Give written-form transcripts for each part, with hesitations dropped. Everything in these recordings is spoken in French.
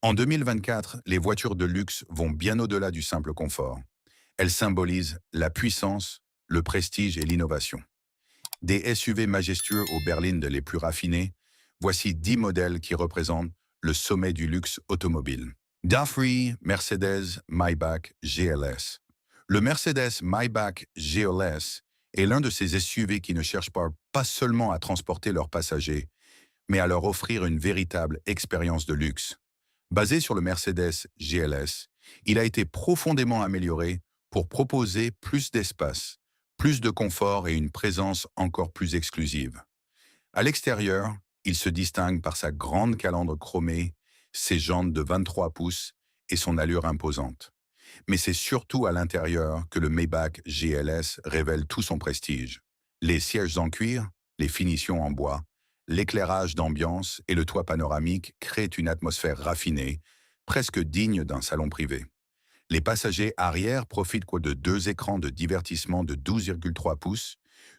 En 2024, les voitures de luxe vont bien au-delà du simple confort. Elles symbolisent la puissance, le prestige et l'innovation. Des SUV majestueux aux berlines les plus raffinées, voici 10 modèles qui représentent le sommet du luxe automobile. D'Afri, Mercedes Maybach GLS. Le Mercedes Maybach GLS est l'un de ces SUV qui ne cherchent pas seulement à transporter leurs passagers, mais à leur offrir une véritable expérience de luxe. Basé sur le Mercedes GLS, il a été profondément amélioré pour proposer plus d'espace, plus de confort et une présence encore plus exclusive. À l'extérieur, il se distingue par sa grande calandre chromée, ses jantes de 23 pouces et son allure imposante. Mais c'est surtout à l'intérieur que le Maybach GLS révèle tout son prestige. Les sièges en cuir, les finitions en bois, l'éclairage d'ambiance et le toit panoramique créent une atmosphère raffinée, presque digne d'un salon privé. Les passagers arrière profitent de deux écrans de divertissement de 12,3 pouces,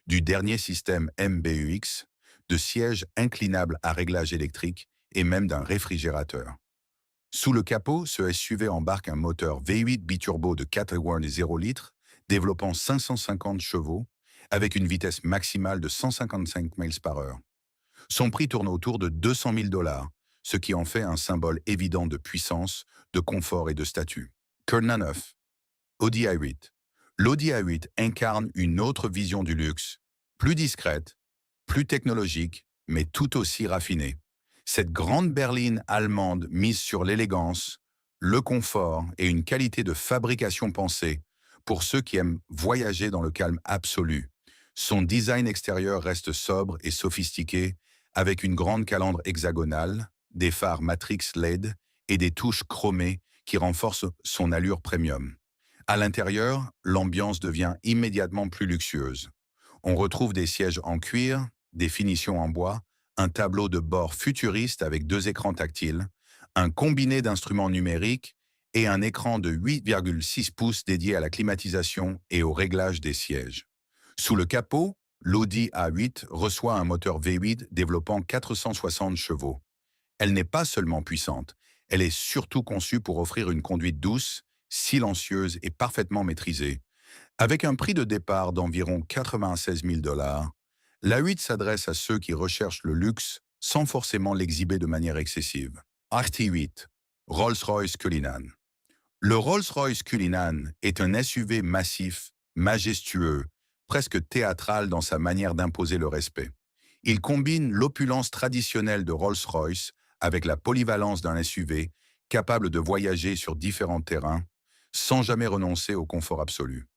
du dernier système MBUX, de sièges inclinables à réglage électrique et même d'un réfrigérateur. Sous le capot, ce SUV embarque un moteur V8 biturbo de 4,0 litres, développant 550 chevaux, avec une vitesse maximale de 155 miles par heure. Son prix tourne autour de 200 000 dollars, ce qui en fait un symbole évident de puissance, de confort et de statut. Kurna 9. Audi A8. L'Audi A8 incarne une autre vision du luxe, plus discrète, plus technologique, mais tout aussi raffinée. Cette grande berline allemande mise sur l'élégance, le confort et une qualité de fabrication pensée pour ceux qui aiment voyager dans le calme absolu. Son design extérieur reste sobre et sophistiqué, avec une grande calandre hexagonale, des phares Matrix LED et des touches chromées qui renforcent son allure premium. À l'intérieur, l'ambiance devient immédiatement plus luxueuse. On retrouve des sièges en cuir, des finitions en bois, un tableau de bord futuriste avec deux écrans tactiles, un combiné d'instruments numériques et un écran de 8,6 pouces dédié à la climatisation et au réglage des sièges. Sous le capot, l'Audi A8 reçoit un moteur V8 développant 460 chevaux. Elle n'est pas seulement puissante, elle est surtout conçue pour offrir une conduite douce, silencieuse et parfaitement maîtrisée. Avec un prix de départ d'environ 96 000 dollars, l'A8 s'adresse à ceux qui recherchent le luxe sans forcément l'exhiber de manière excessive. RT8, Rolls-Royce Cullinan. Le Rolls-Royce Cullinan est un SUV massif, majestueux, presque théâtral dans sa manière d'imposer le respect. Il combine l'opulence traditionnelle de Rolls-Royce avec la polyvalence d'un SUV capable de voyager sur différents terrains sans jamais renoncer au confort absolu.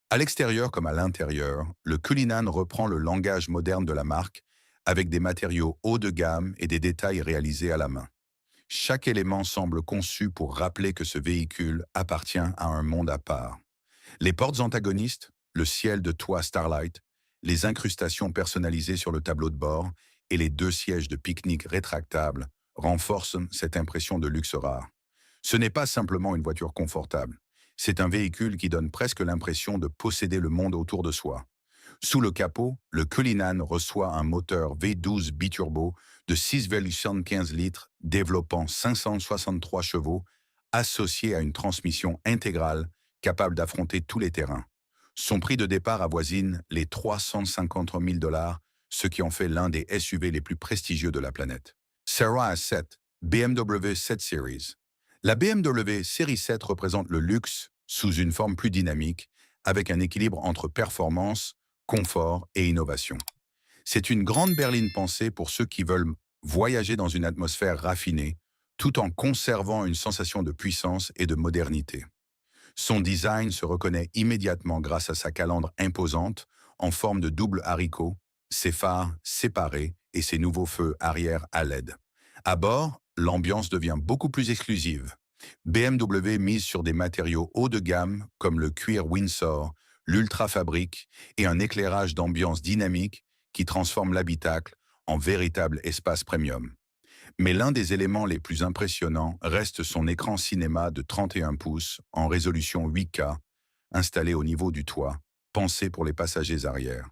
À l'extérieur comme à l'intérieur, le Cullinan reprend le langage moderne de la marque avec des matériaux haut de gamme et des détails réalisés à la main. Chaque élément semble conçu pour rappeler que ce véhicule appartient à un monde à part. Les portes antagonistes, le ciel de toit Starlight, les incrustations personnalisées sur le tableau de bord et les deux sièges de pique-nique rétractables renforcent cette impression de luxe rare. Ce n'est pas simplement une voiture confortable, c'est un véhicule qui donne presque l'impression de posséder le monde autour de soi. Sous le capot, le Cullinan reçoit un moteur V12 biturbo de 6,75 litres développant 563 chevaux, associé à une transmission intégrale capable d'affronter tous les terrains. Son prix de départ avoisine les 350 000 dollars, ce qui en fait l'un des SUV les plus prestigieux de la planète. Serra 7, BMW 7 Series. La BMW Série 7 représente le luxe sous une forme plus dynamique, avec un équilibre entre performance, confort et innovation. C'est une grande berline pensée pour ceux qui veulent voyager dans une atmosphère raffinée, tout en conservant une sensation de puissance et de modernité. Son design se reconnaît immédiatement grâce à sa calandre imposante, en forme de double haricot, ses phares séparés et ses nouveaux feux arrière à LED. À bord, l'ambiance devient beaucoup plus exclusive. BMW mise sur des matériaux haut de gamme comme le cuir Windsor, l'ultra fabrique et un éclairage d'ambiance dynamique qui transforme l'habitacle en véritable espace premium. Mais l'un des éléments les plus impressionnants reste son écran cinéma de 31 pouces en résolution 8K, installé au niveau du toit, pensé pour les passagers arrière.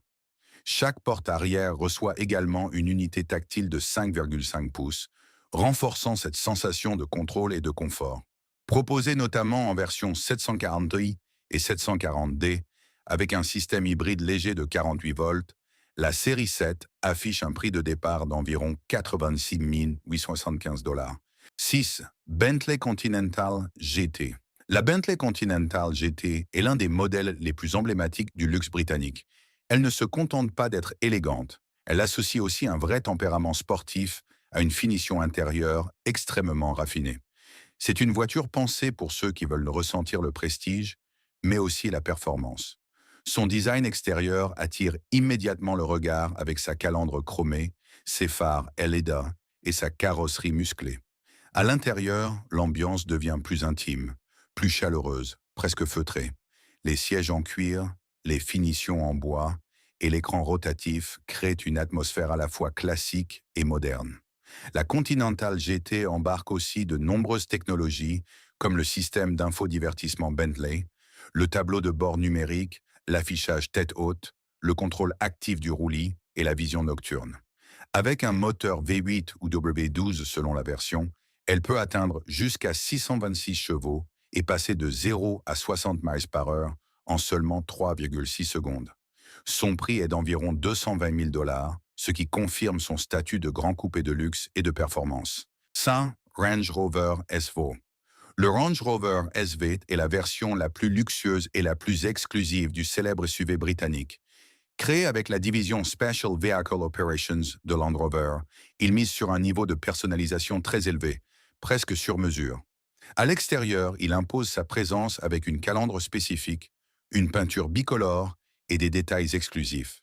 Chaque porte arrière reçoit également une unité tactile de 5,5 pouces, renforçant cette sensation de contrôle et de confort. Proposée notamment en version 740i et 740D, avec un système hybride léger de 48 volts, la série 7 affiche un prix de départ d'environ 86 875 $. 6. Bentley Continental GT. La Bentley Continental GT est l'un des modèles les plus emblématiques du luxe britannique. Elle ne se contente pas d'être élégante, elle associe aussi un vrai tempérament sportif à une finition intérieure extrêmement raffinée. C'est une voiture pensée pour ceux qui veulent ressentir le prestige, mais aussi la performance. Son design extérieur attire immédiatement le regard avec sa calandre chromée, ses phares LED et sa carrosserie musclée. À l'intérieur, l'ambiance devient plus intime, plus chaleureuse, presque feutrée. Les sièges en cuir, les finitions en bois et l'écran rotatif créent une atmosphère à la fois classique et moderne. La Continental GT embarque aussi de nombreuses technologies comme le système d'infodivertissement Bentley, le tableau de bord numérique, l'affichage tête haute, le contrôle actif du roulis et la vision nocturne. Avec un moteur V8 ou W12 selon la version, elle peut atteindre jusqu'à 626 chevaux et passer de 0 à 60 miles par heure en seulement 3,6 secondes. Son prix est d'environ 220 000 $, ce qui confirme son statut de grand coupé de luxe et de performance. 5. Range Rover SV. Le Range Rover SV est la version la plus luxueuse et la plus exclusive du célèbre SUV britannique. Créé avec la division Special Vehicle Operations de Land Rover, il mise sur un niveau de personnalisation très élevé, presque sur mesure. À l'extérieur, il impose sa présence avec une calandre spécifique, une peinture bicolore et des détails exclusifs.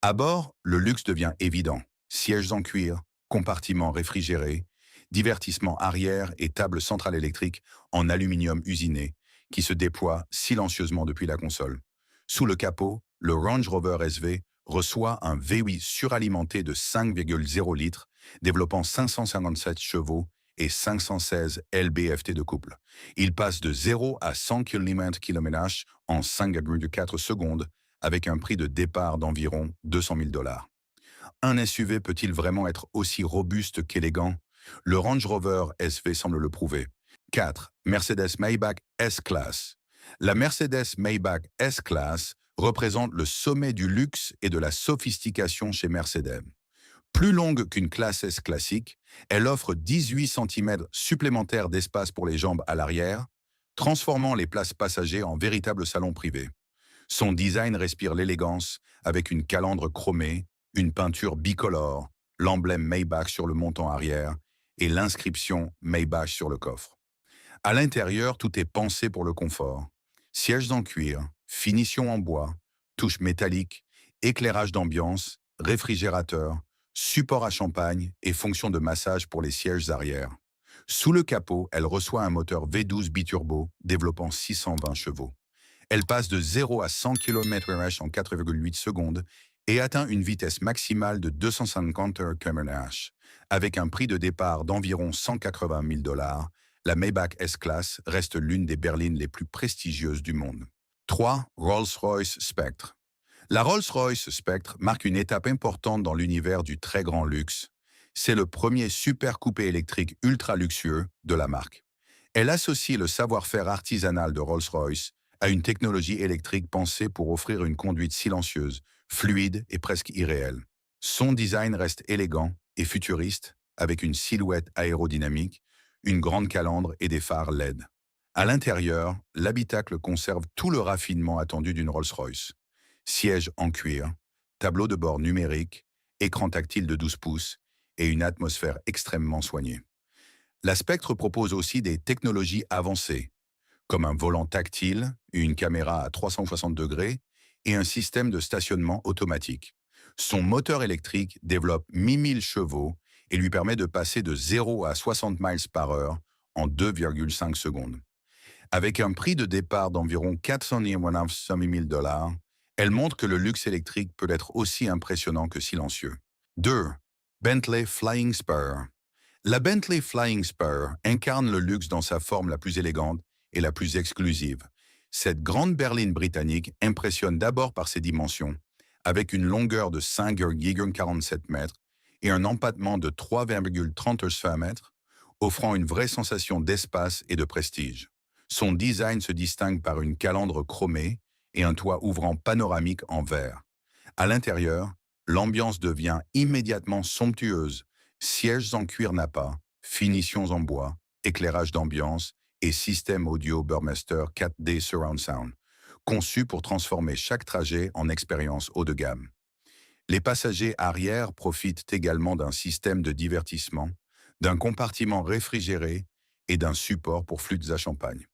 À bord, le luxe devient évident. Sièges en cuir, compartiments réfrigérés, divertissement arrière et table centrale électrique en aluminium usiné qui se déploie silencieusement depuis la console. Sous le capot, le Range Rover SV reçoit un V8 suralimenté de 5,0 litres, développant 557 chevaux et 516 lb-ft de couple. Il passe de 0 à 100 km/h en 5,4 secondes, avec un prix de départ d'environ 200 000 $. Un SUV peut-il vraiment être aussi robuste qu'élégant? Le Range Rover SV semble le prouver. 4. Mercedes-Maybach S-Class. La Mercedes-Maybach S-Class représente le sommet du luxe et de la sophistication chez Mercedes. Plus longue qu'une classe S classique, elle offre 18 cm supplémentaires d'espace pour les jambes à l'arrière, transformant les places passagers en véritable salon privé. Son design respire l'élégance avec une calandre chromée, une peinture bicolore, l'emblème Maybach sur le montant arrière et l'inscription Maybach sur le coffre. À l'intérieur, tout est pensé pour le confort. Sièges en cuir, finition en bois, touches métalliques, éclairage d'ambiance, réfrigérateur, support à champagne et fonction de massage pour les sièges arrière. Sous le capot, elle reçoit un moteur V12 biturbo développant 620 chevaux. Elle passe de 0 à 100 km/h en 4,8 secondes et atteint une vitesse maximale de 250 km/h. Avec un prix de départ d'environ 180 000 $, la Maybach S-Class reste l'une des berlines les plus prestigieuses du monde. 3. Rolls-Royce Spectre. La Rolls-Royce Spectre marque une étape importante dans l'univers du très grand luxe. C'est le premier super coupé électrique ultra luxueux de la marque. Elle associe le savoir-faire artisanal de Rolls-Royce à une technologie électrique pensée pour offrir une conduite silencieuse, fluide et presque irréelle. Son design reste élégant et futuriste, avec une silhouette aérodynamique, une grande calandre et des phares LED. À l'intérieur, l'habitacle conserve tout le raffinement attendu d'une Rolls-Royce. Siège en cuir, tableau de bord numérique, écran tactile de 12 pouces et une atmosphère extrêmement soignée. La Spectre propose aussi des technologies avancées, comme un volant tactile, une caméra à 360 degrés et un système de stationnement automatique. Son moteur électrique développe 1000 chevaux et lui permet de passer de 0 à 60 miles par heure en 2,5 secondes. Avec un prix de départ d'environ 495 000 $, elle montre que le luxe électrique peut être aussi impressionnant que silencieux. 2. Bentley Flying Spur. La Bentley Flying Spur incarne le luxe dans sa forme la plus élégante et la plus exclusive. Cette grande berline britannique impressionne d'abord par ses dimensions, avec une longueur de 5,47 mètres et un empattement de 3,30 mm, offrant une vraie sensation d'espace et de prestige. Son design se distingue par une calandre chromée et un toit ouvrant panoramique en verre. À l'intérieur, l'ambiance devient immédiatement somptueuse. Sièges en cuir nappa, finitions en bois, éclairage d'ambiance et système audio Burmester 4D Surround Sound, conçu pour transformer chaque trajet en expérience haut de gamme. Les passagers arrière profitent également d'un système de divertissement, d'un compartiment réfrigéré et d'un support pour flûtes à champagne.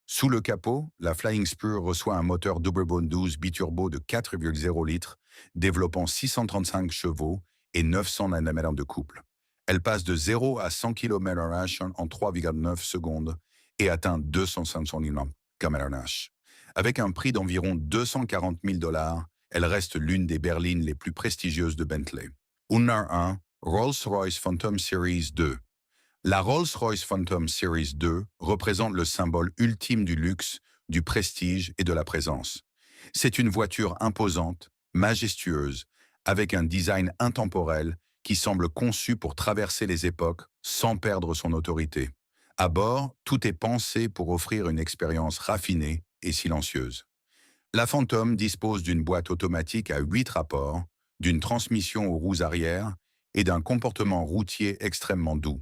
Sous le capot, la Flying Spur reçoit un moteur double 12 biturbo de 4,0 litres, développant 635 chevaux et 900 Nm de couple. Elle passe de 0 à 100 km/h en 3,9 secondes et atteint 250 km/h. Avec un prix d'environ 240 000 $, elle reste l'une des berlines les plus prestigieuses de Bentley. Unnar 1, Rolls-Royce Phantom Series 2. La Rolls-Royce Phantom Series 2 représente le symbole ultime du luxe, du prestige et de la présence. C'est une voiture imposante, majestueuse, avec un design intemporel qui semble conçu pour traverser les époques sans perdre son autorité. À bord, tout est pensé pour offrir une expérience raffinée et silencieuse. La Phantom dispose d'une boîte automatique à 8 rapports, d'une transmission aux roues arrière et d'un comportement routier extrêmement doux.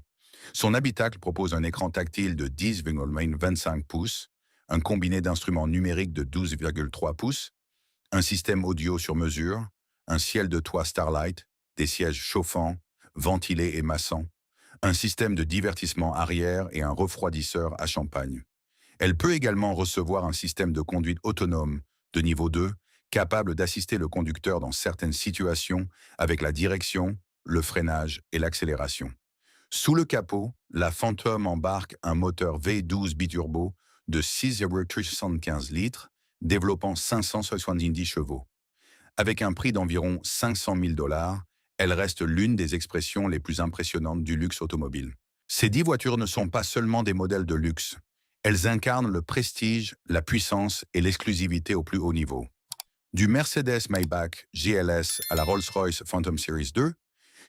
Son habitacle propose un écran tactile de 10,25 pouces, un combiné d'instruments numériques de 12,3 pouces, un système audio sur mesure, un ciel de toit Starlight, des sièges chauffants, ventilés et massants, un système de divertissement arrière et un refroidisseur à champagne. Elle peut également recevoir un système de conduite autonome de niveau 2, capable d'assister le conducteur dans certaines situations avec la direction, le freinage et l'accélération. Sous le capot, la Phantom embarque un moteur V12 biturbo de 6,75 litres, développant 570 chevaux. Avec un prix d'environ 500 000 $, elle reste l'une des expressions les plus impressionnantes du luxe automobile. Ces 10 voitures ne sont pas seulement des modèles de luxe. Elles incarnent le prestige, la puissance et l'exclusivité au plus haut niveau. Du Mercedes-Maybach GLS à la Rolls-Royce Phantom Series 2,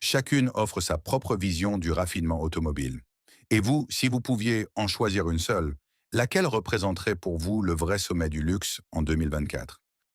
chacune offre sa propre vision du raffinement automobile. Et vous, si vous pouviez en choisir une seule, laquelle représenterait pour vous le vrai sommet du luxe en 2024?